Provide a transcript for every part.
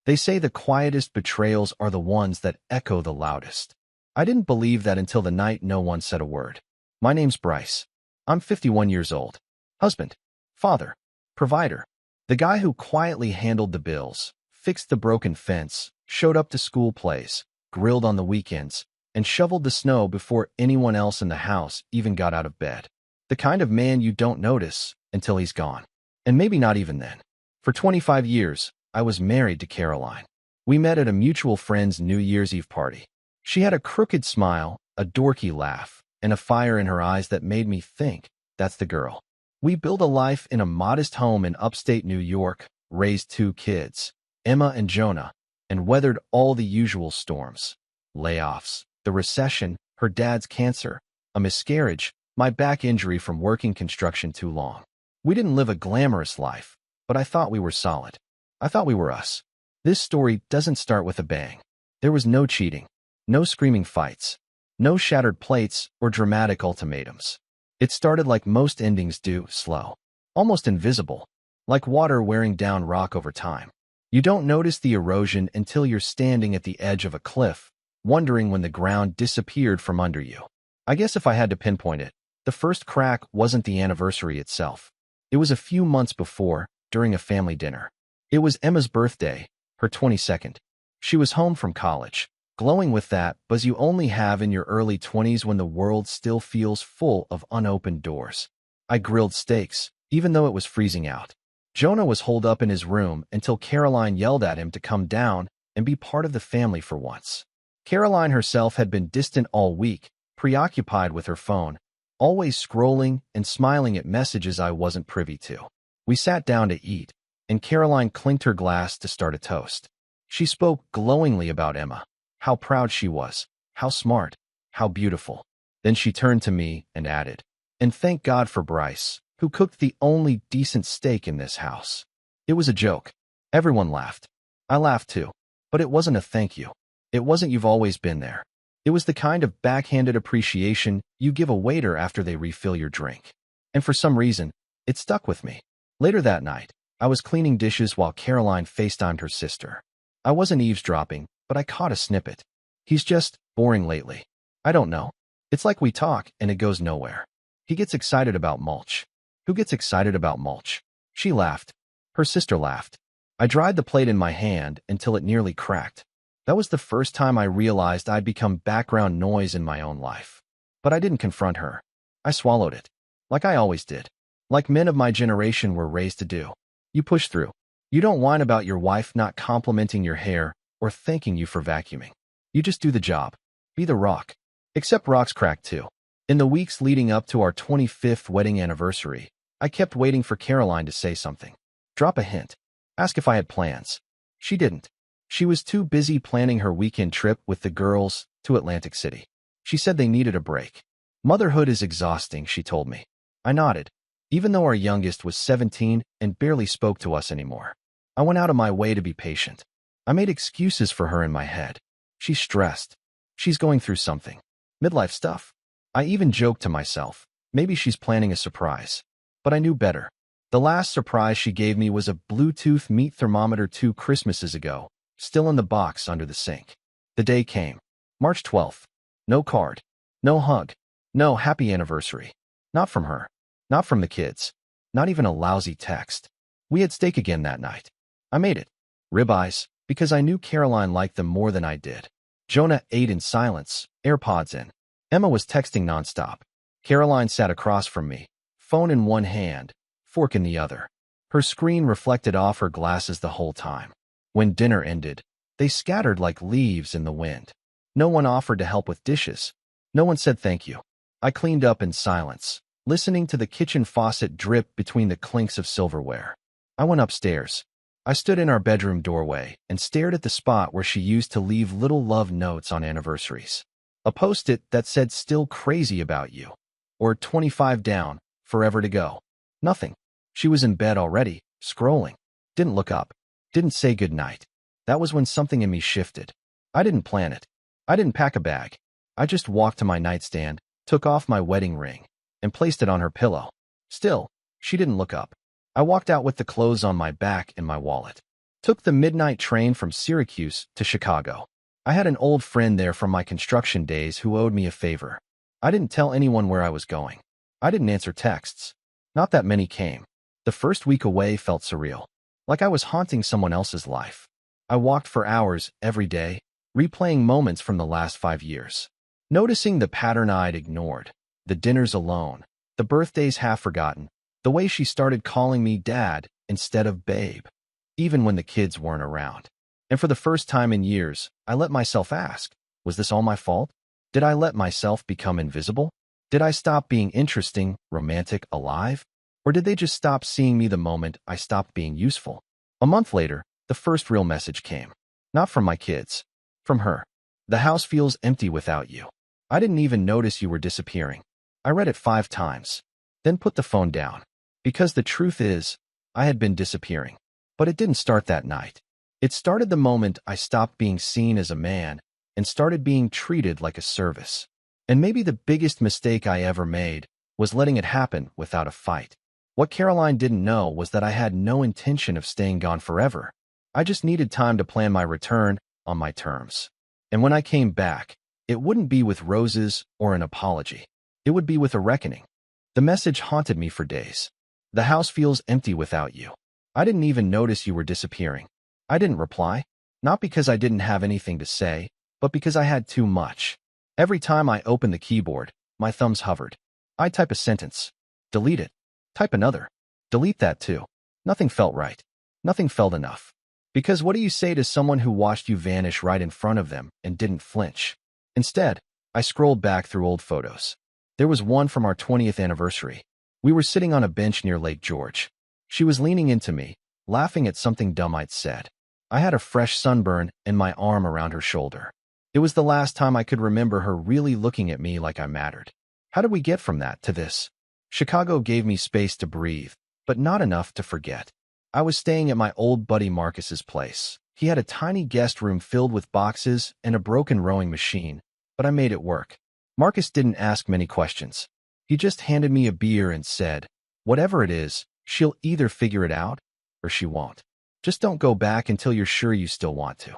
They say the quietest betrayals are the ones that echo the loudest. I didn't believe that until the night no one said a word. My name's Bryce. I'm 51 years old. Husband, father, provider. The guy who quietly handled the bills, fixed the broken fence, showed up to school plays, grilled on the weekends, and shoveled the snow before anyone else in the house even got out of bed. The kind of man you don't notice until he's gone. And maybe not even then. For 25 years, I was married to Caroline. We met at a mutual friend's New Year's Eve party. She had a crooked smile, a dorky laugh, and a fire in her eyes that made me think, that's the girl. We built a life in a modest home in upstate New York, raised 2 kids, Emma and Jonah, and weathered all the usual storms. Layoffs, the recession, her dad's cancer, a miscarriage, my back injury from working construction too long. We didn't live a glamorous life, but I thought we were solid. I thought we were us. This story doesn't start with a bang. There was no cheating, no screaming fights, no shattered plates or dramatic ultimatums. It started like most endings do, slow, almost invisible, like water wearing down rock over time. You don't notice the erosion until you're standing at the edge of a cliff, wondering when the ground disappeared from under you. I guess if I had to pinpoint it, the first crack wasn't the anniversary itself. It was a few months before, during a family dinner. It was Emma's birthday, her 22nd. She was home from college, glowing with that buzz you only have in your early 20s when the world still feels full of unopened doors. I grilled steaks, even though it was freezing out. Jonah was holed up in his room until Caroline yelled at him to come down and be part of the family for once. Caroline herself had been distant all week, preoccupied with her phone, always scrolling and smiling at messages I wasn't privy to. We sat down to eat, and Caroline clinked her glass to start a toast. She spoke glowingly about Emma, how proud she was, how smart, how beautiful. Then she turned to me and added, "And thank God for Bryce, who cooked the only decent steak in this house." It was a joke. Everyone laughed. I laughed too. But it wasn't a thank you. It wasn't "you've always been there." It was the kind of backhanded appreciation you give a waiter after they refill your drink. And for some reason, it stuck with me. Later that night, I was cleaning dishes while Caroline FaceTimed her sister. I wasn't eavesdropping, but I caught a snippet. "He's just boring lately. I don't know. It's like we talk and it goes nowhere. He gets excited about mulch." "Who gets excited about mulch?" She laughed. Her sister laughed. I dried the plate in my hand until it nearly cracked. That was the first time I realized I'd become background noise in my own life. But I didn't confront her. I swallowed it. Like I always did. Like men of my generation were raised to do. You push through. You don't whine about your wife not complimenting your hair or thanking you for vacuuming. You just do the job. Be the rock. Except rocks crack too. In the weeks leading up to our 25th wedding anniversary, I kept waiting for Caroline to say something. Drop a hint. Ask if I had plans. She didn't. She was too busy planning her weekend trip with the girls to Atlantic City. She said they needed a break. "Motherhood is exhausting," she told me. I nodded. Even though our youngest was 17 and barely spoke to us anymore. I went out of my way to be patient. I made excuses for her in my head. She's stressed. She's going through something. Midlife stuff. I even joked to myself, maybe she's planning a surprise. But I knew better. The last surprise she gave me was a Bluetooth meat thermometer 2 Christmases ago, still in the box under the sink. The day came. March 12th. No card. No hug. No happy anniversary. Not from her. Not from the kids. Not even a lousy text. We had steak again that night. I made it. Ribeyes, because I knew Caroline liked them more than I did. Jonah ate in silence, AirPods in. Emma was texting nonstop. Caroline sat across from me, phone in one hand, fork in the other. Her screen reflected off her glasses the whole time. When dinner ended, they scattered like leaves in the wind. No one offered to help with dishes. No one said thank you. I cleaned up in silence, listening to the kitchen faucet drip between the clinks of silverware. I went upstairs. I stood in our bedroom doorway and stared at the spot where she used to leave little love notes on anniversaries. A post-it that said "still crazy about you," or 25 down, forever to go. Nothing. She was in bed already, scrolling. Didn't look up. Didn't say goodnight. That was when something in me shifted. I didn't plan it. I didn't pack a bag. I just walked to my nightstand, took off my wedding ring, and placed it on her pillow. Still, she didn't look up. I walked out with the clothes on my back and my wallet. Took the midnight train from Syracuse to Chicago. I had an old friend there from my construction days who owed me a favor. I didn't tell anyone where I was going. I didn't answer texts. Not that many came. The first week away felt surreal, like I was haunting someone else's life. I walked for hours every day, replaying moments from the last 5 years. Noticing the pattern I'd ignored, the dinners alone, the birthdays half forgotten, the way she started calling me dad instead of babe, even when the kids weren't around. And for the first time in years, I let myself ask, was this all my fault? Did I let myself become invisible? Did I stop being interesting, romantic, alive? Or did they just stop seeing me the moment I stopped being useful? A month later, the first real message came. Not from my kids. From her. The house feels empty without you. I didn't even notice you were disappearing. I read it 5 times. Then put the phone down. Because the truth is, I had been disappearing. But it didn't start that night. It started the moment I stopped being seen as a man and started being treated like a service. And maybe the biggest mistake I ever made was letting it happen without a fight. What Caroline didn't know was that I had no intention of staying gone forever. I just needed time to plan my return on my terms. And when I came back, it wouldn't be with roses or an apology. It would be with a reckoning. The message haunted me for days. The house feels empty without you. I didn't even notice you were disappearing. I didn't reply, not because I didn't have anything to say, but because I had too much. Every time I opened the keyboard, my thumbs hovered. I'd type a sentence. Delete it. Type another. Delete that too. Nothing felt right. Nothing felt enough. Because what do you say to someone who watched you vanish right in front of them and didn't flinch? Instead, I scrolled back through old photos. There was one from our 20th anniversary. We were sitting on a bench near Lake George. She was leaning into me, laughing at something dumb I'd said. I had a fresh sunburn and my arm around her shoulder. It was the last time I could remember her really looking at me like I mattered. How did we get from that to this? Chicago gave me space to breathe, but not enough to forget. I was staying at my old buddy Marcus's place. He had a tiny guest room filled with boxes and a broken rowing machine, but I made it work. Marcus didn't ask many questions. He just handed me a beer and said, whatever it is, she'll either figure it out or she won't. Just don't go back until you're sure you still want to.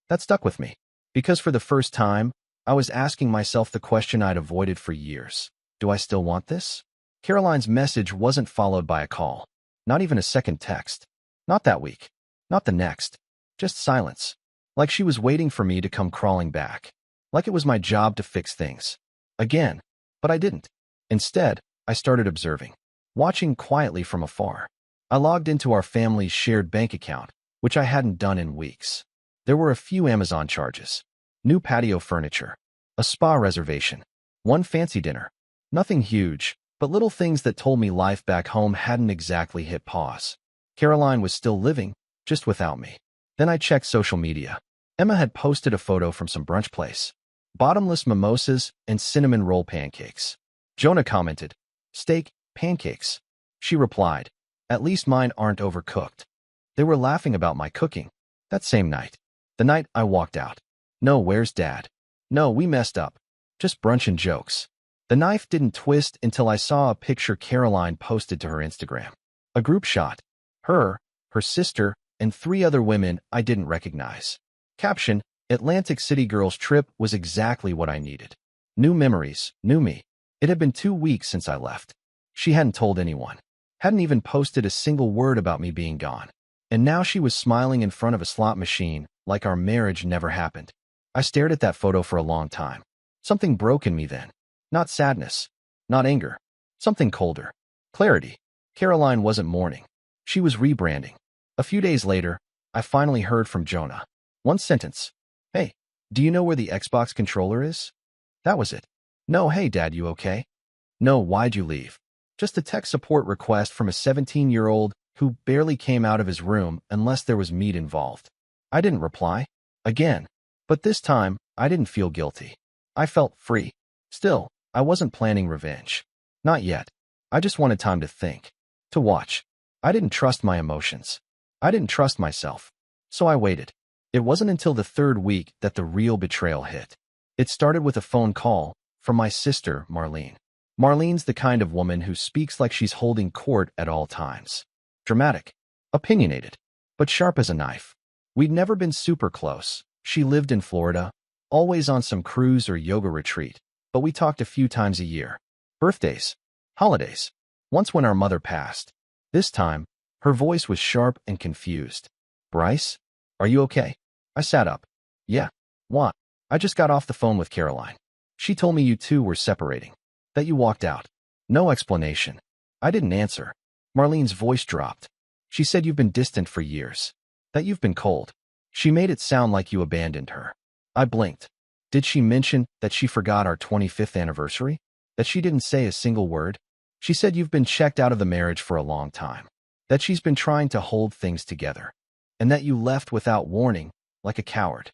That stuck with me, because for the first time, I was asking myself the question I'd avoided for years. Do I still want this? Caroline's message wasn't followed by a call. Not even a second text. Not that week. Not the next. Just silence. Like she was waiting for me to come crawling back. Like it was my job to fix things. Again. But I didn't. Instead, I started observing. Watching quietly from afar. I logged into our family's shared bank account, which I hadn't done in weeks. There were a few Amazon charges. New patio furniture. A spa reservation. One fancy dinner. Nothing huge, but little things that told me life back home hadn't exactly hit pause. Caroline was still living, just without me. Then I checked social media. Emma had posted a photo from some brunch place. Bottomless mimosas and cinnamon roll pancakes. Jonah commented, steak, pancakes. She replied, at least mine aren't overcooked. They were laughing about my cooking. That same night. The night I walked out. No, where's Dad? No, we messed up. Just brunch and jokes. The knife didn't twist until I saw a picture Caroline posted to her Instagram. A group shot. Her sister, and 3 other women I didn't recognize. Caption, Atlantic City Girls trip was exactly what I needed. New memories, new me. It had been 2 weeks since I left. She hadn't told anyone. Hadn't even posted a single word about me being gone. And now she was smiling in front of a slot machine like our marriage never happened. I stared at that photo for a long time. Something broke in me then. Not sadness. Not anger. Something colder. Clarity. Caroline wasn't mourning. She was rebranding. A few days later, I finally heard from Jonah. One sentence. Hey, do you know where the Xbox controller is? That was it. No, hey Dad, you okay? No, why'd you leave? Just a tech support request from a 17-year-old who barely came out of his room unless there was meat involved. I didn't reply. Again. But this time, I didn't feel guilty. I felt free. Still, I wasn't planning revenge. Not yet. I just wanted time to think. To watch. I didn't trust my emotions. I didn't trust myself. So I waited. It wasn't until the 3rd week that the real betrayal hit. It started with a phone call from my sister, Marlene. Marlene's the kind of woman who speaks like she's holding court at all times. Dramatic. Opinionated. But sharp as a knife. We'd never been super close. She lived in Florida, always on some cruise or yoga retreat, but we talked a few times a year. Birthdays, holidays. Once when our mother passed. This time, her voice was sharp and confused. Bryce, are you okay? I sat up. Yeah. What? I just got off the phone with Caroline. She told me you two were separating. That you walked out. No explanation. I didn't answer. Marlene's voice dropped. She said you've been distant for years. That you've been cold. She made it sound like you abandoned her. I blinked. Did she mention that she forgot our 25th anniversary? That she didn't say a single word? She said you've been checked out of the marriage for a long time. That she's been trying to hold things together. And that you left without warning, like a coward.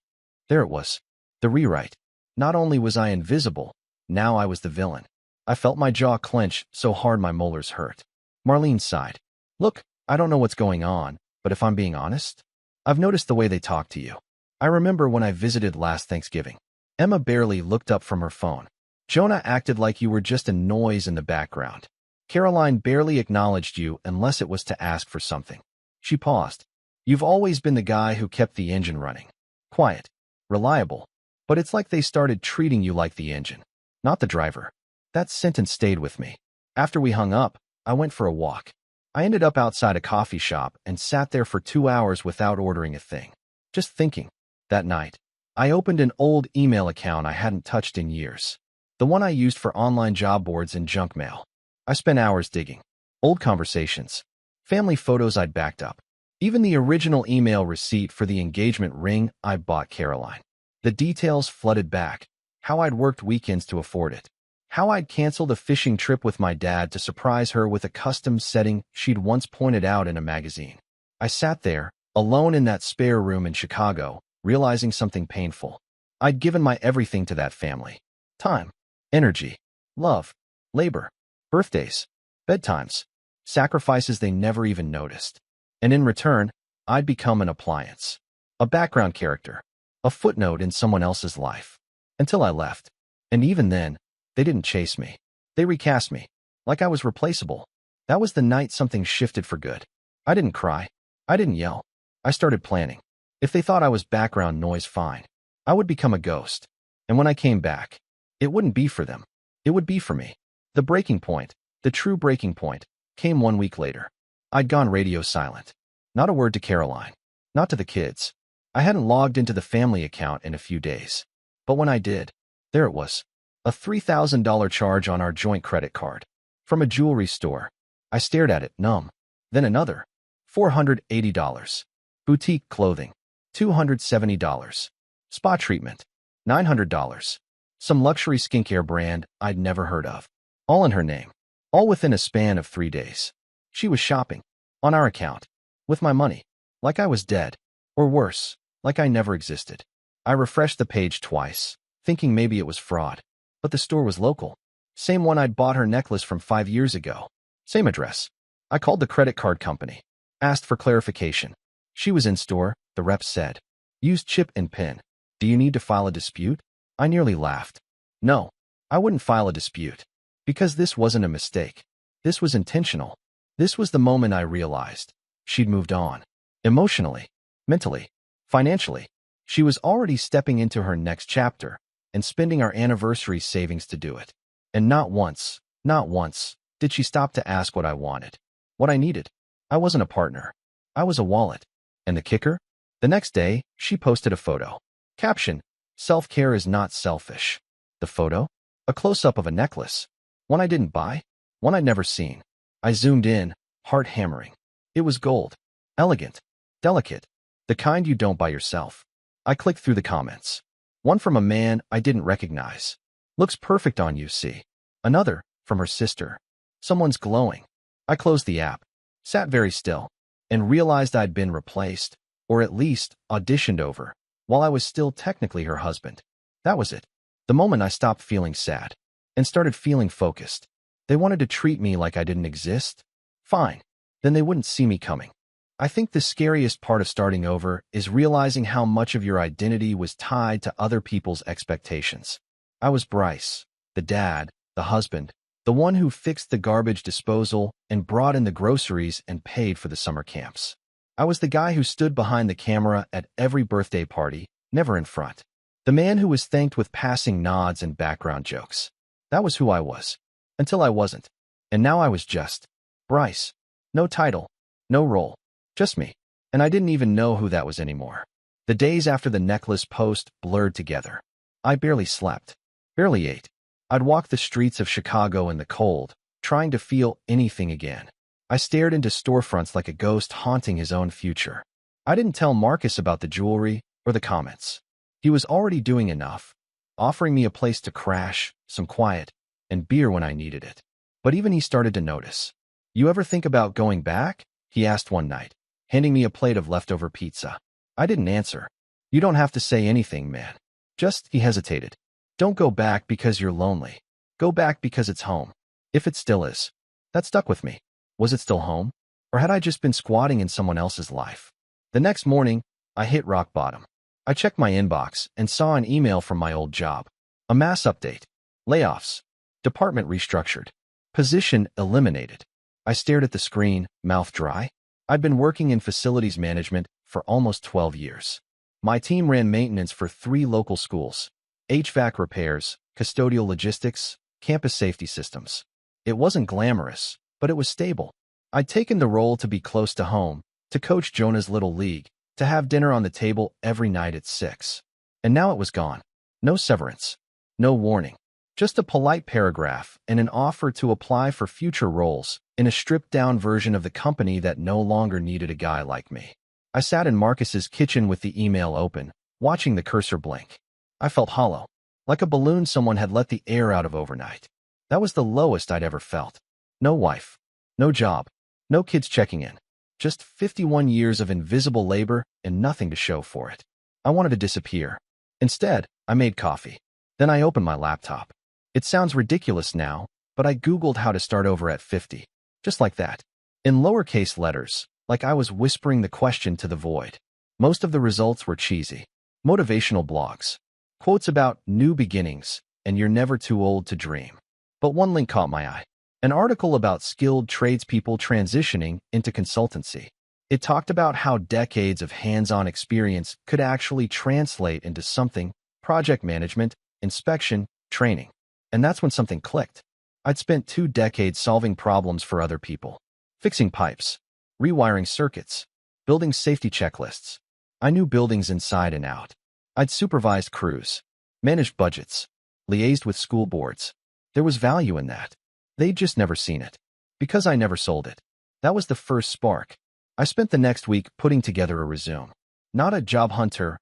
There it was. The rewrite. Not only was I invisible, now I was the villain. I felt my jaw clench so hard my molars hurt. Marlene sighed. Look, I don't know what's going on, but if I'm being honest, I've noticed the way they talk to you. I remember when I visited last Thanksgiving. Emma barely looked up from her phone. Jonah acted like you were just a noise in the background. Caroline barely acknowledged you unless it was to ask for something. She paused. You've always been the guy who kept the engine running. Quiet. Reliable. But it's like they started treating you like the engine, not the driver. That sentence stayed with me. After we hung up, I went for a walk. I ended up outside a coffee shop and sat there for 2 hours without ordering a thing. Just thinking. That night, I opened an old email account I hadn't touched in years. The one I used for online job boards and junk mail. I spent hours digging. Old conversations. Family photos I'd backed up. Even the original email receipt for the engagement ring I bought Caroline. The details flooded back. How I'd worked weekends to afford it. How I'd canceled a fishing trip with my dad to surprise her with a custom setting she'd once pointed out in a magazine. I sat there, alone in that spare room in Chicago, realizing something painful. I'd given my everything to that family. Time, energy, love, labor, birthdays, bedtimes, sacrifices they never even noticed. And in return, I'd become an appliance. A background character. A footnote in someone else's life. Until I left. And even then, they didn't chase me. They recast me. Like I was replaceable. That was the night something shifted for good. I didn't cry. I didn't yell. I started planning. If they thought I was background noise, fine. I would become a ghost. And when I came back, it wouldn't be for them. It would be for me. The breaking point, the true breaking point, came 1 week later. I'd gone radio silent. Not a word to Caroline. Not to the kids. I hadn't logged into the family account in a few days. But when I did, there it was. A $3,000 charge on our joint credit card. From a jewelry store. I stared at it, numb. Then another. $480. Boutique clothing. $270. Spa treatment. $900. Some luxury skincare brand I'd never heard of. All in her name. All within a span of 3 days. She was shopping. On our account. With my money. Like I was dead. Or worse, like I never existed. I refreshed the page twice, thinking maybe it was fraud. But the store was local. Same one I'd bought her necklace from 5 years ago. Same address. I called the credit card company. Asked for clarification. She was in store, the rep said. Use chip and PIN. Do you need to file a dispute? I nearly laughed. No, I wouldn't file a dispute. Because this wasn't a mistake. This was intentional. This was the moment I realized. She'd moved on. Emotionally. Mentally, financially, she was already stepping into her next chapter and spending our anniversary savings to do it. And not once, did she stop to ask what I wanted, what I needed. I wasn't a partner. I was a wallet. And the kicker? The next day, she posted a photo. Caption, self-care is not selfish. The photo? A close-up of a necklace. One I didn't buy. One I'd never seen. I zoomed in, heart hammering. It was gold. Elegant. Delicate. The kind you don't buy yourself. I clicked through the comments. One from a man I didn't recognize. Looks perfect on you, see. Another, from her sister. Someone's glowing. I closed the app, sat very still, and realized I'd been replaced, or at least auditioned over, while I was still technically her husband. That was it. The moment I stopped feeling sad, and started feeling focused. They wanted to treat me like I didn't exist? Fine. Then they wouldn't see me coming. I think the scariest part of starting over is realizing how much of your identity was tied to other people's expectations. I was Bryce, the dad, the husband, the one who fixed the garbage disposal and brought in the groceries and paid for the summer camps. I was the guy who stood behind the camera at every birthday party, never in front. The man who was thanked with passing nods and background jokes. That was who I was. Until I wasn't. And now I was just Bryce. No title, no role, just me. And I didn't even know who that was anymore. The days after the necklace post blurred together. I barely slept, barely ate. I'd walk the streets of Chicago in the cold, trying to feel anything again. I stared into storefronts like a ghost haunting his own future. I didn't tell Marcus about the jewelry or the comments. He was already doing enough, offering me a place to crash, some quiet, and beer when I needed it. But even he started to notice. "You ever think about going back?" he asked one night, handing me a plate of leftover pizza. I didn't answer. "You don't have to say anything, man. Just," he hesitated. "Don't go back because you're lonely. Go back because it's home. If it still is." That stuck with me. Was it still home? Or had I just been squatting in someone else's life? The next morning, I hit rock bottom. I checked my inbox and saw an email from my old job. A mass update. Layoffs. Department restructured. Position eliminated. I stared at the screen, mouth dry. I'd been working in facilities management for almost 12 years. My team ran maintenance for 3 local schools, HVAC repairs, custodial logistics, campus safety systems. It wasn't glamorous, but it was stable. I'd taken the role to be close to home, to coach Jonah's little league, to have dinner on the table every night at 6. And now it was gone. No severance. No warning. Just a polite paragraph and an offer to apply for future roles in a stripped-down version of the company that no longer needed a guy like me. I sat in Marcus's kitchen with the email open, watching the cursor blink. I felt hollow, like a balloon someone had let the air out of overnight. That was the lowest I'd ever felt. No wife, no job, no kids checking in. Just 51 years of invisible labor and nothing to show for it. I wanted to disappear. Instead, I made coffee. Then I opened my laptop. It sounds ridiculous now, but I Googled how to start over at 50. Just like that. In lowercase letters, like I was whispering the question to the void. Most of the results were cheesy. Motivational blogs. Quotes about new beginnings and you're never too old to dream. But one link caught my eye. An article about skilled tradespeople transitioning into consultancy. It talked about how decades of hands-on experience could actually translate into something: project management, inspection, training. And that's when something clicked. I'd spent 2 decades solving problems for other people. Fixing pipes, rewiring circuits, building safety checklists. I knew buildings inside and out. I'd supervised crews, managed budgets, liaised with school boards. There was value in that. They'd just never seen it. Because I never sold it. That was the first spark. I spent the next week putting together a resume. Not a job hunter,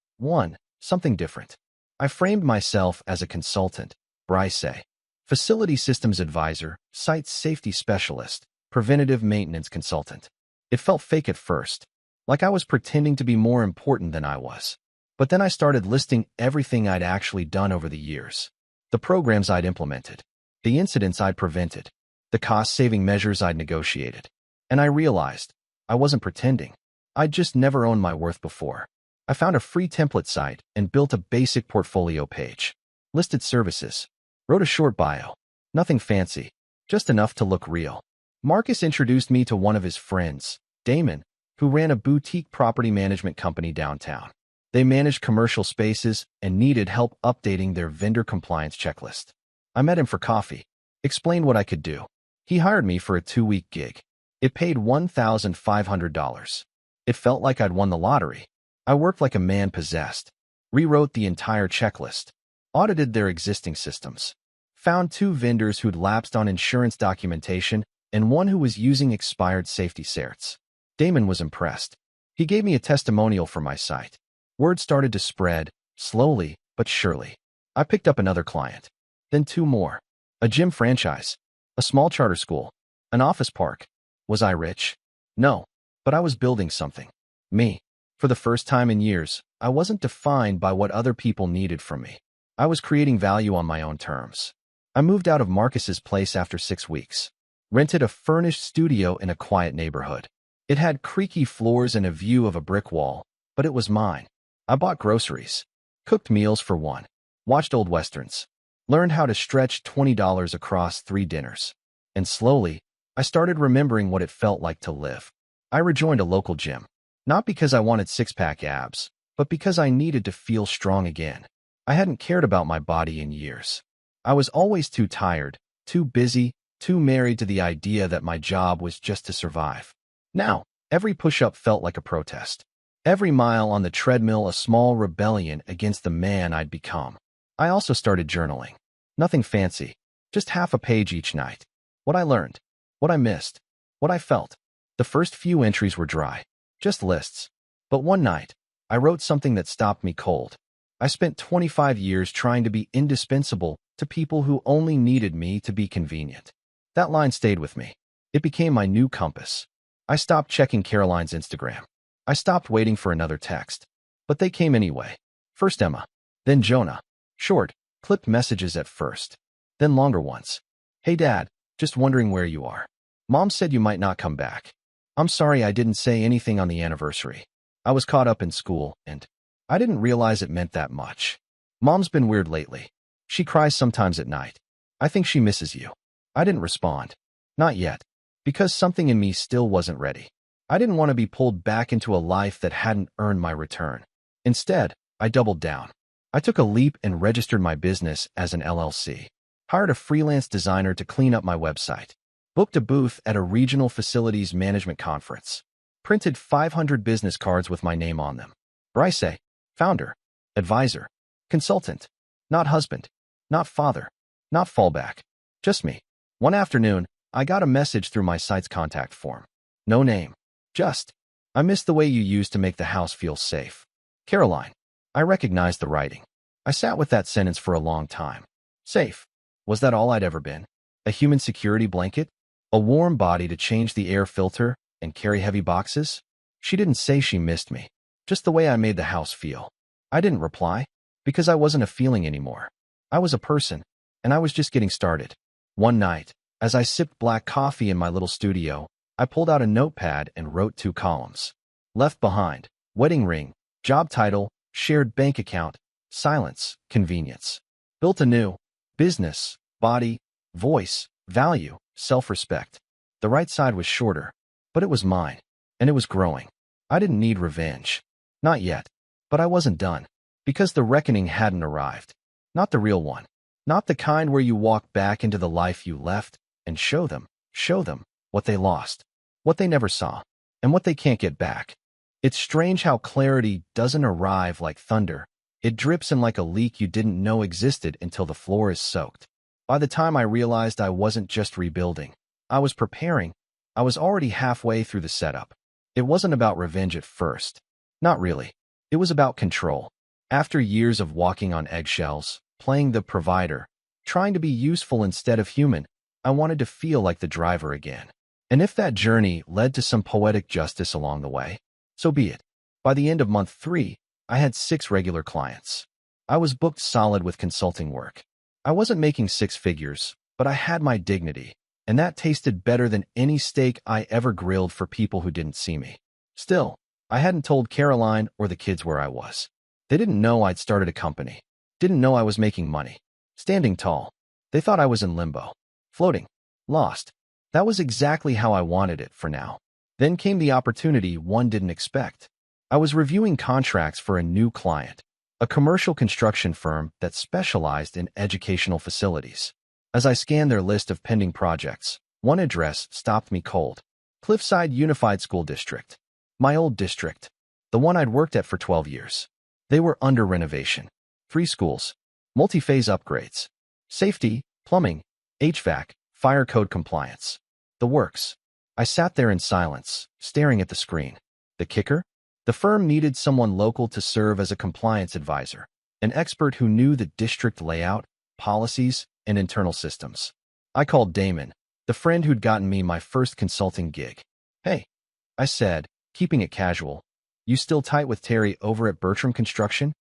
something different. I framed myself as a consultant, Bryce A. Facility systems advisor, site safety specialist, preventative maintenance consultant. It felt fake at first, like I was pretending to be more important than I was. But then I started listing everything I'd actually done over the years. The programs I'd implemented, the incidents I'd prevented, the cost-saving measures I'd negotiated. And I realized I wasn't pretending. I'd just never owned my worth before. I found a free template site and built a basic portfolio page. Listed services. Wrote a short bio. Nothing fancy, just enough to look real. Marcus introduced me to one of his friends, Damon, who ran a boutique property management company downtown. They managed commercial spaces and needed help updating their vendor compliance checklist. I met him for coffee, explained what I could do. He hired me for a 2-week gig. It paid $1,500. It felt like I'd won the lottery. I worked like a man possessed, rewrote the entire checklist, audited their existing systems, found 2 vendors who'd lapsed on insurance documentation and one who was using expired safety certs. Damon was impressed. He gave me a testimonial for my site. Word started to spread, slowly but surely. I picked up another client. Then 2 more. A gym franchise. A small charter school. An office park. Was I rich? No. But I was building something. Me. For the first time in years, I wasn't defined by what other people needed from me. I was creating value on my own terms. I moved out of Marcus's place after 6 weeks. Rented a furnished studio in a quiet neighborhood. It had creaky floors and a view of a brick wall, but it was mine. I bought groceries. Cooked meals for one. Watched old westerns. Learned how to stretch $20 across 3 dinners. And slowly, I started remembering what it felt like to live. I rejoined a local gym. Not because I wanted six-pack abs, but because I needed to feel strong again. I hadn't cared about my body in years. I was always too tired, too busy, too married to the idea that my job was just to survive. Now, every push-up felt like a protest. Every mile on the treadmill a small rebellion against the man I'd become. I also started journaling. Nothing fancy, just half a page each night. What I learned, what I missed, what I felt. The first few entries were dry, just lists. But one night, I wrote something that stopped me cold. I spent 25 years trying to be indispensable to people who only needed me to be convenient. That line stayed with me. It became my new compass. I stopped checking Caroline's Instagram. I stopped waiting for another text. But they came anyway. First Emma, then Jonah. Short, clipped messages at first. Then longer ones. Hey Dad, just wondering where you are. Mom said you might not come back. I'm sorry I didn't say anything on the anniversary. I was caught up in school, and I didn't realize it meant that much. Mom's been weird lately. She cries sometimes at night. I think she misses you. I didn't respond. Not yet. Because something in me still wasn't ready. I didn't want to be pulled back into a life that hadn't earned my return. Instead, I doubled down. I took a leap and registered my business as an LLC. Hired a freelance designer to clean up my website. Booked a booth at a regional facilities management conference. Printed 500 business cards with my name on them. Bryce, founder, advisor, consultant, not husband, not father, not fallback, just me. One afternoon, I got a message through my site's contact form. No name, just, I miss the way you used to make the house feel safe. Caroline. I recognized the writing. I sat with that sentence for a long time. Safe. Was that all I'd ever been? A human security blanket? A warm body to change the air filter and carry heavy boxes? She didn't say she missed me, just the way I made the house feel. I didn't reply, because I wasn't a feeling anymore. I was a person, and I was just getting started. One night, as I sipped black coffee in my little studio, I pulled out a notepad and wrote 2 columns. Left behind, wedding ring, job title, shared bank account, silence, convenience. Built anew, business, body, voice, value, self-respect. The right side was shorter, but it was mine, and it was growing. I didn't need revenge. Not yet. But I wasn't done, because the reckoning hadn't arrived. Not the real one. Not the kind where you walk back into the life you left and show them what they lost, what they never saw, and what they can't get back. It's strange how clarity doesn't arrive like thunder. It drips in like a leak you didn't know existed until the floor is soaked. By the time I realized I wasn't just rebuilding, I was preparing. I was already halfway through the setup. It wasn't about revenge at first. Not really. It was about control. After years of walking on eggshells, playing the provider, trying to be useful instead of human, I wanted to feel like the driver again. And if that journey led to some poetic justice along the way, so be it. By the end of month 3, I had 6 regular clients. I was booked solid with consulting work. I wasn't making 6 figures, but I had my dignity, and that tasted better than any steak I ever grilled for people who didn't see me. Still, I hadn't told Caroline or the kids where I was. They didn't know I'd started a company. Didn't know I was making money. Standing tall. They thought I was in limbo. Floating. Lost. That was exactly how I wanted it for now. Then came the opportunity one didn't expect. I was reviewing contracts for a new client, a commercial construction firm that specialized in educational facilities. As I scanned their list of pending projects, one address stopped me cold. Cliffside Unified School District. My old district. The one I'd worked at for 12 years. They were under renovation. 3 schools. Multi-phase upgrades. Safety, plumbing, HVAC, fire code compliance. The works. I sat there in silence, staring at the screen. The kicker? The firm needed someone local to serve as a compliance advisor, an expert who knew the district layout, policies, and internal systems. I called Damon, the friend who'd gotten me my first consulting gig. Hey, I said, keeping it casual. You still tight with Terry over at Bertram Construction?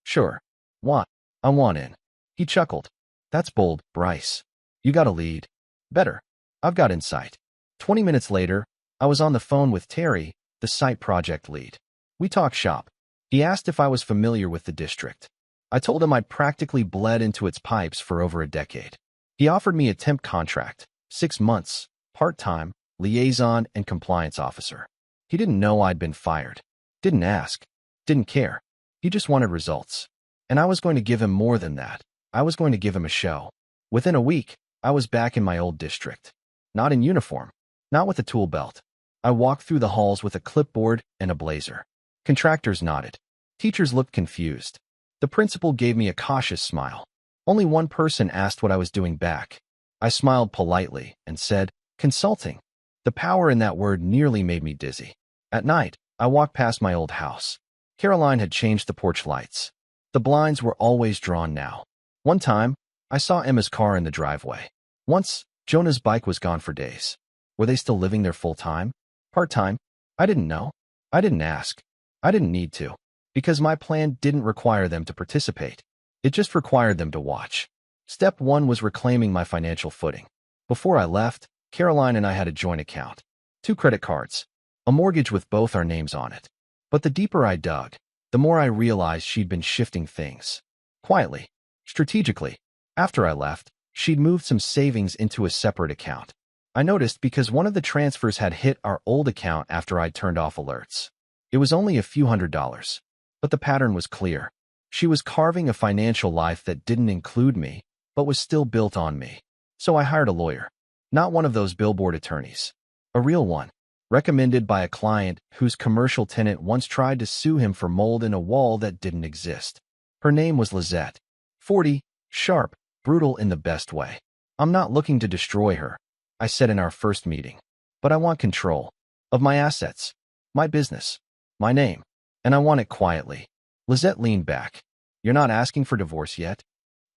Sure. What? I want in. He chuckled. That's bold, Bryce. You got a lead. Better. I've got insight. 20 minutes later, I was on the phone with Terry, the site project lead. We talked shop. He asked if I was familiar with the district. I told him I'd practically bled into its pipes for over a decade. He offered me a temp contract, 6 months, part-time, liaison and compliance officer. He didn't know I'd been fired. Didn't ask. Didn't care. He just wanted results. And I was going to give him more than that. I was going to give him a show. Within a week, I was back in my old district. Not in uniform. Not with a tool belt. I walked through the halls with a clipboard and a blazer. Contractors nodded. Teachers looked confused. The principal gave me a cautious smile. Only one person asked what I was doing back. I smiled politely and said, "Consulting." The power in that word nearly made me dizzy. At night, I walked past my old house. Caroline had changed the porch lights. The blinds were always drawn now. One time, I saw Emma's car in the driveway. Once, Jonah's bike was gone for days. Were they still living there full-time? Part-time? I didn't know. I didn't ask. I didn't need to. Because my plan didn't require them to participate. It just required them to watch. Step 1 was reclaiming my financial footing. Before I left, Caroline and I had a joint account. 2 credit cards. A mortgage with both our names on it. But the deeper I dug, the more I realized she'd been shifting things. Quietly. Strategically. After I left, she'd moved some savings into a separate account. I noticed because one of the transfers had hit our old account after I'd turned off alerts. It was only a few $100s. But the pattern was clear. She was carving a financial life that didn't include me, but was still built on me. So I hired a lawyer. Not one of those billboard attorneys. A real one. Recommended by a client whose commercial tenant once tried to sue him for mold in a wall that didn't exist. Her name was Lizette. 40, sharp, brutal in the best way. "I'm not looking to destroy her," I said in our first meeting. "But I want control. Of my assets. My business. My name. And I want it quietly." Lizette leaned back. "You're not asking for divorce yet?"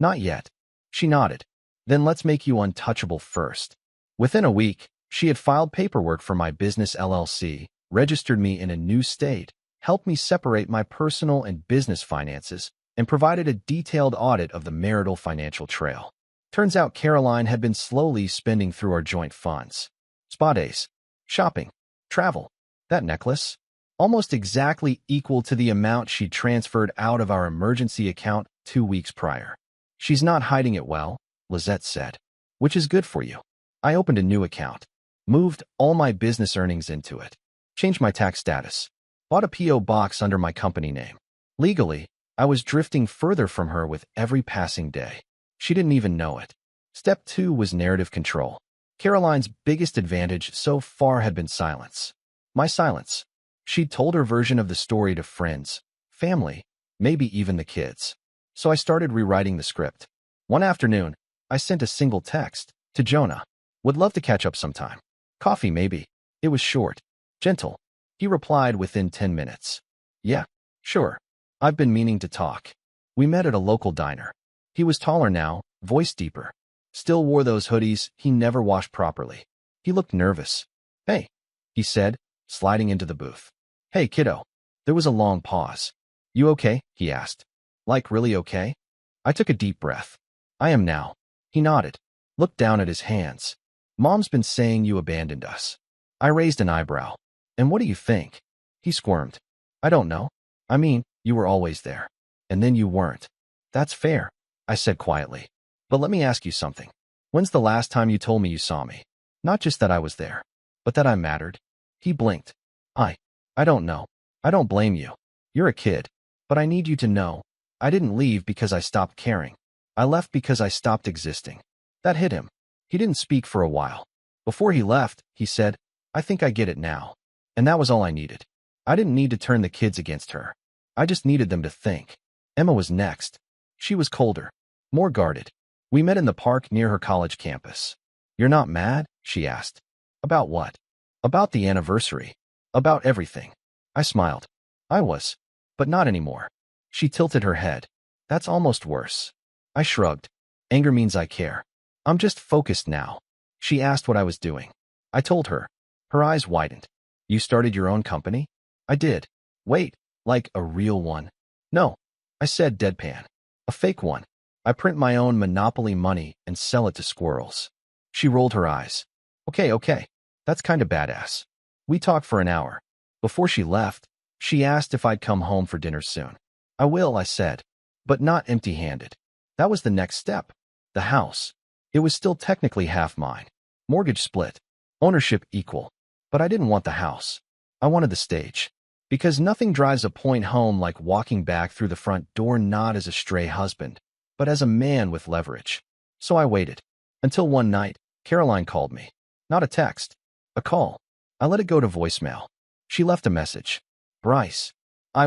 "Not yet." She nodded. "Then let's make you untouchable first." Within a week, she had filed paperwork for my business LLC, registered me in a new state, helped me separate my personal and business finances, and provided a detailed audit of the marital financial trail. Turns out Caroline had been slowly spending through our joint funds. Spa days, shopping, travel, that necklace, almost exactly equal to the amount she'd transferred out of our emergency account 2 weeks prior. "She's not hiding it well," Lizette said. "Which is good for you." I opened a new account, moved all my business earnings into it, changed my tax status, bought a P.O. box under my company name. Legally, I was drifting further from her with every passing day. She didn't even know it. Step 2 was narrative control. Caroline's biggest advantage so far had been silence. My silence. She'd told her version of the story to friends, family, maybe even the kids. So I started rewriting the script. One afternoon, I sent a single text to Jonah. "Would love to catch up sometime. Coffee, maybe." It was short, gentle. He replied within 10 minutes. "Yeah, sure. I've been meaning to talk." We met at a local diner. He was taller now, voice deeper. Still wore those hoodies he never washed properly. He looked nervous. "Hey," he said, sliding into the booth. "Hey, kiddo." There was a long pause. "You okay?" he asked. "Like really okay?" I took a deep breath. "I am now." He nodded, looked down at his hands. "Mom's been saying you abandoned us." I raised an eyebrow. "And what do you think?" He squirmed. "I don't know. I mean, you were always there. And then you weren't." "That's fair," I said quietly. "But let me ask you something. When's the last time you told me you saw me? Not just that I was there, but that I mattered?" He blinked. I don't know. I don't blame you. You're a kid. But I need you to know, I didn't leave because I stopped caring. I left because I stopped existing." That hit him. He didn't speak for a while. Before he left, he said, "I think I get it now." And that was all I needed. I didn't need to turn the kids against her. I just needed them to think. Emma was next. She was colder, more guarded. We met in the park near her college campus. "You're not mad?" she asked. "About what?" "About the anniversary. About everything." I smiled. I was. But not anymore. She tilted her head. "That's almost worse." I shrugged. "Anger means I care. I'm just focused now." She asked what I was doing. I told her. Her eyes widened. "You started your own company?" I did. "Wait, like a real one?" "No," I said deadpan. "A fake one. I print my own monopoly money and sell it to squirrels." She rolled her eyes. Okay. That's kind of badass." We talked for an hour. Before she left, she asked if I'd come home for dinner soon. "I will," I said, but not empty-handed. That was the next step. The house. It was still technically half mine. Mortgage split. Ownership equal. But I didn't want the house. I wanted the stage. Because nothing drives a point home like walking back through the front door not as a stray husband, but as a man with leverage. So I waited. Until one night, Caroline called me. Not a text. A call. I let it go to voicemail. She left a message. Bryce.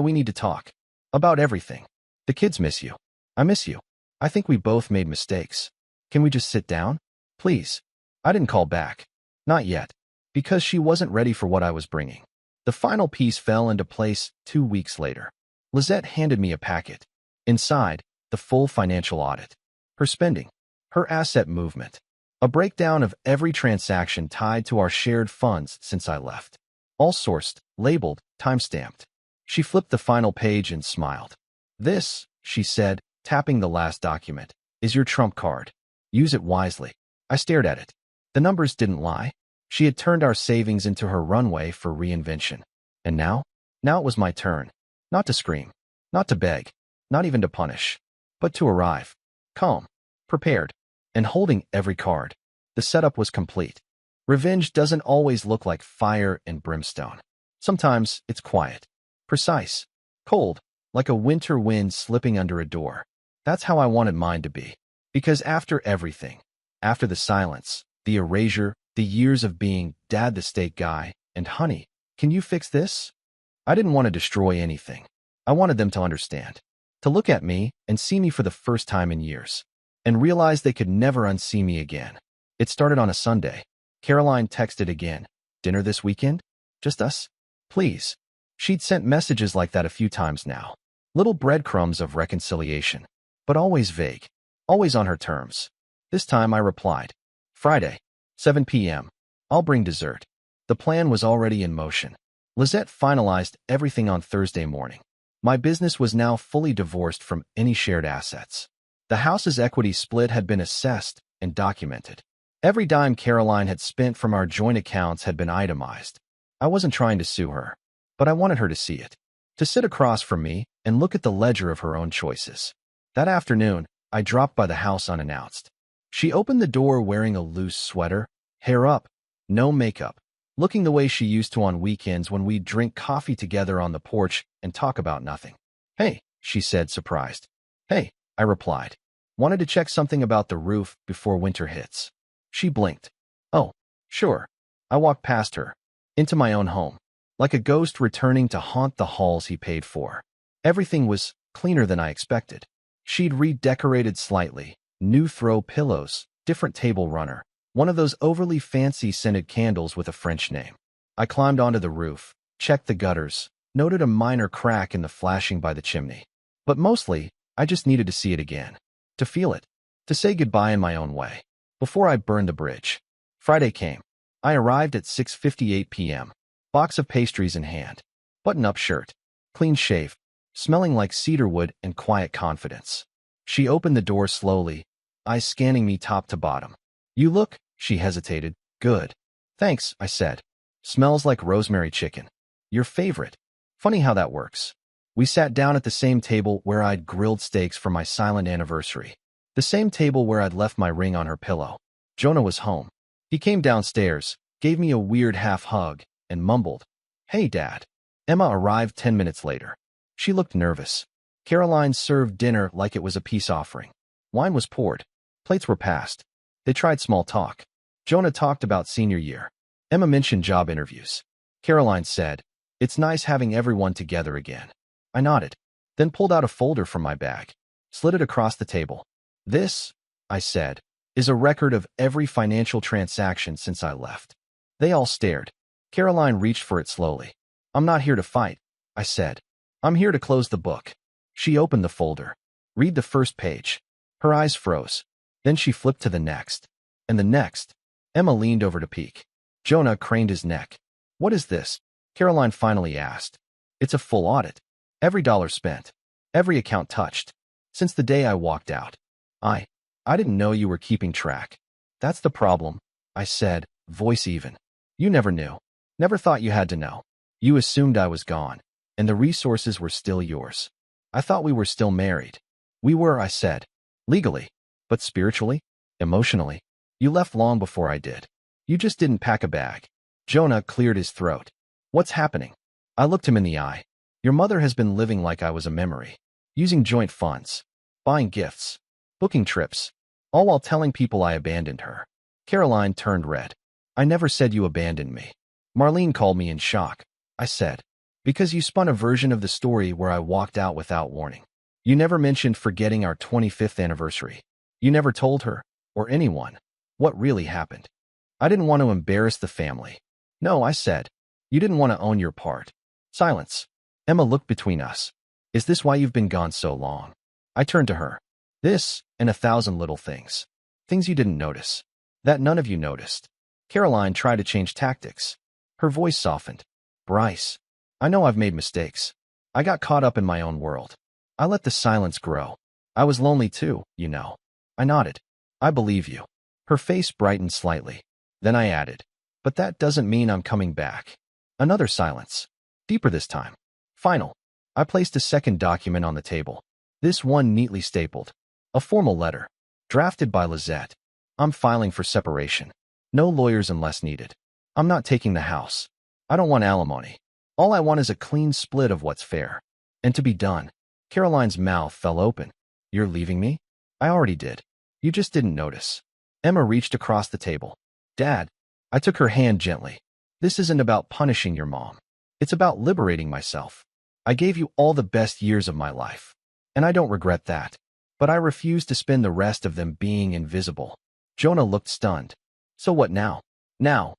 We need to talk. About everything. The kids miss you. I miss you. I think we both made mistakes. Can we just sit down? Please. I didn't call back. Not yet. Because she wasn't ready for what I was bringing. The final piece fell into place 2 weeks later. Lizette handed me a packet. Inside, the full financial audit. Her spending. Her asset movement. A breakdown of every transaction tied to our shared funds since I left. All sourced, labeled, time-stamped. She flipped the final page and smiled. This, she said, tapping the last document, is your trump card. Use it wisely. I stared at it. The numbers didn't lie. She had turned our savings into her runway for reinvention. And now? Now it was my turn. Not to scream. Not to beg. Not even to punish. But to arrive. Calm. Prepared. And holding every card. The setup was complete. Revenge doesn't always look like fire and brimstone. Sometimes it's quiet. Precise. Cold. Like a winter wind slipping under a door. That's how I wanted mine to be. Because after everything, after the silence, the erasure, the years of being dad the steak guy, and honey, can you fix this? I didn't want to destroy anything. I wanted them to understand. To look at me and see me for the first time in years. And realize they could never unsee me again. It started on a Sunday. Caroline texted again. Dinner this weekend? Just us? Please. She'd sent messages like that a few times now. Little breadcrumbs of reconciliation. But always vague. Always on her terms. This time I replied. Friday, 7 p.m. I'll bring dessert. The plan was already in motion. Lizette finalized everything on Thursday morning. My business was now fully divorced from any shared assets. The house's equity split had been assessed and documented. Every dime Caroline had spent from our joint accounts had been itemized. I wasn't trying to sue her, but I wanted her to see it. To sit across from me and look at the ledger of her own choices. That afternoon, I dropped by the house unannounced. She opened the door wearing a loose sweater, hair up, no makeup, looking the way she used to on weekends when we'd drink coffee together on the porch and talk about nothing. Hey, she said, surprised. Hey, I replied. Wanted to check something about the roof before winter hits. She blinked. Oh, sure. I walked past her, into my own home, like a ghost returning to haunt the halls he paid for. Everything was cleaner than I expected. She'd redecorated slightly, new throw pillows, different table runner, one of those overly fancy scented candles with a French name. I climbed onto the roof, checked the gutters, noted a minor crack in the flashing by the chimney. But mostly, I just needed to see it again. To feel it. To say goodbye in my own way. Before I burned the bridge. Friday came. I arrived at 6:58 p.m. Box of pastries in hand. Button-up shirt. Clean shave. Smelling like cedarwood and quiet confidence. She opened the door slowly, eyes scanning me top to bottom. You look, she hesitated, good. Thanks, I said. Smells like rosemary chicken. Your favorite. Funny how that works. We sat down at the same table where I'd grilled steaks for my silent anniversary. The same table where I'd left my ring on her pillow. Jonah was home. He came downstairs, gave me a weird half hug, and mumbled, Hey, Dad. Emma arrived 10 minutes later. She looked nervous. Caroline served dinner like it was a peace offering. Wine was poured. Plates were passed. They tried small talk. Jonah talked about senior year. Emma mentioned job interviews. Caroline said, It's nice having everyone together again. I nodded, then pulled out a folder from my bag, slid it across the table. This, I said, is a record of every financial transaction since I left. They all stared. Caroline reached for it slowly. I'm not here to fight, I said. I'm here to close the book. She opened the folder. Read the first page. Her eyes froze. Then she flipped to the next. And the next. Emma leaned over to peek. Jonah craned his neck. What is this? Caroline finally asked. It's a full audit. Every dollar spent. Every account touched. Since the day I walked out. I didn't know you were keeping track. That's the problem, I said, voice even. You never knew. Never thought you had to know. You assumed I was gone. And the resources were still yours. I thought we were still married. We were, I said. Legally. But spiritually? Emotionally? You left long before I did. You just didn't pack a bag. Jonah cleared his throat. What's happening? I looked him in the eye. Your mother has been living like I was a memory, using joint funds, buying gifts, booking trips, all while telling people I abandoned her. Caroline turned red. I never said you abandoned me. Marlene called me in shock. I said, because you spun a version of the story where I walked out without warning. You never mentioned forgetting our 25th anniversary. You never told her, or anyone, what really happened. I didn't want to embarrass the family. No, I said. You didn't want to own your part. Silence. Emma looked between us. Is this why you've been gone so long? I turned to her. This, and 1,000 little things. Things you didn't notice. That none of you noticed. Caroline tried to change tactics. Her voice softened. Bryce, I know I've made mistakes. I got caught up in my own world. I let the silence grow. I was lonely too, you know. I nodded. I believe you. Her face brightened slightly. Then I added, but that doesn't mean I'm coming back. Another silence. Deeper this time. Final. I placed a second document on the table. This one neatly stapled. A formal letter. Drafted by Lizette. I'm filing for separation. No lawyers unless needed. I'm not taking the house. I don't want alimony. All I want is a clean split of what's fair. And to be done. Caroline's mouth fell open. You're leaving me? I already did. You just didn't notice. Emma reached across the table. Dad. I took her hand gently. This isn't about punishing your mom. It's about liberating myself. I gave you all the best years of my life. And I don't regret that. But I refuse to spend the rest of them being invisible. Jonah looked stunned. So what now? Now.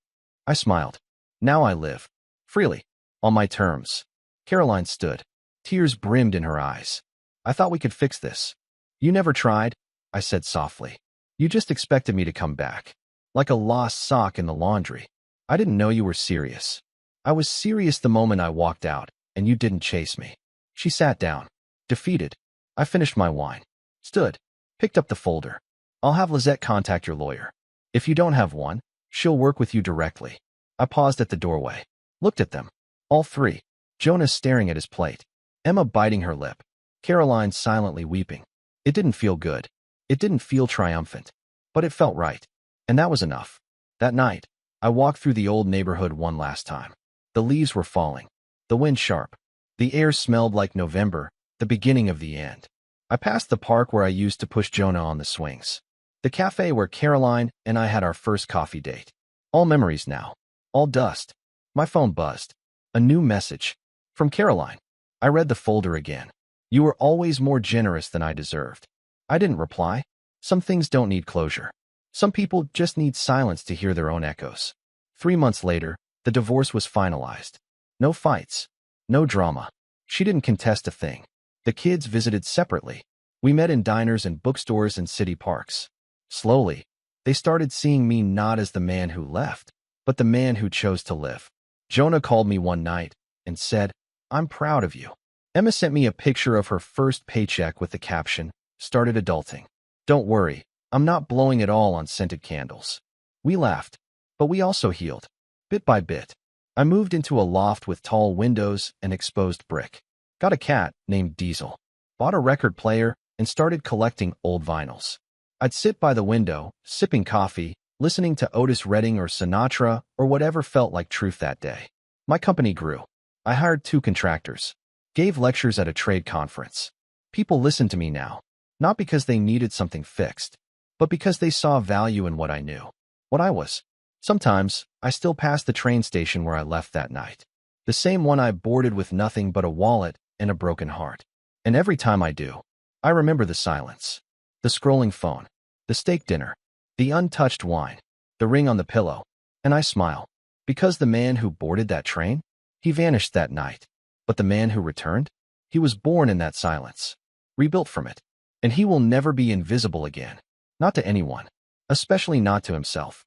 I smiled. Now I live. Freely. On my terms. Caroline stood. Tears brimmed in her eyes. I thought we could fix this. You never tried, I said softly. You just expected me to come back. Like a lost sock in the laundry. I didn't know you were serious. I was serious the moment I walked out, and you didn't chase me. She sat down. Defeated. I finished my wine. Stood. Picked up the folder. I'll have Lizette contact your lawyer. If you don't have one, she'll work with you directly. I paused at the doorway. Looked at them. All three. Jonah staring at his plate. Emma biting her lip. Caroline silently weeping. It didn't feel good. It didn't feel triumphant. But it felt right. And that was enough. That night, I walked through the old neighborhood one last time. The leaves were falling. The wind sharp. The air smelled like November, the beginning of the end. I passed the park where I used to push Jonah on the swings. The cafe where Caroline and I had our first coffee date. All memories now. All dust. My phone buzzed. A new message. From Caroline. I read the folder again. You were always more generous than I deserved. I didn't reply. Some things don't need closure. Some people just need silence to hear their own echoes. 3 months later, the divorce was finalized. No fights. No drama. She didn't contest a thing. The kids visited separately. We met in diners and bookstores and city parks. Slowly, they started seeing me not as the man who left, but the man who chose to live. Jonah called me one night and said, I'm proud of you. Emma sent me a picture of her first paycheck with the caption, started adulting. Don't worry, I'm not blowing it all on scented candles. We laughed, but we also healed. Bit by bit. I moved into a loft with tall windows and exposed brick. Got a cat named Diesel. Bought a record player and started collecting old vinyls. I'd sit by the window, sipping coffee, listening to Otis Redding or Sinatra or whatever felt like truth that day. My company grew. I hired 2 contractors. Gave lectures at a trade conference. People listened to me now, not because they needed something fixed, but because they saw value in what I knew, what I was. Sometimes, I still pass the train station where I left that night. The same one I boarded with nothing but a wallet and a broken heart. And every time I do, I remember the silence. The scrolling phone. The steak dinner. The untouched wine. The ring on the pillow. And I smile. Because the man who boarded that train? He vanished that night. But the man who returned? He was born in that silence. Rebuilt from it. And he will never be invisible again. Not to anyone. Especially not to himself.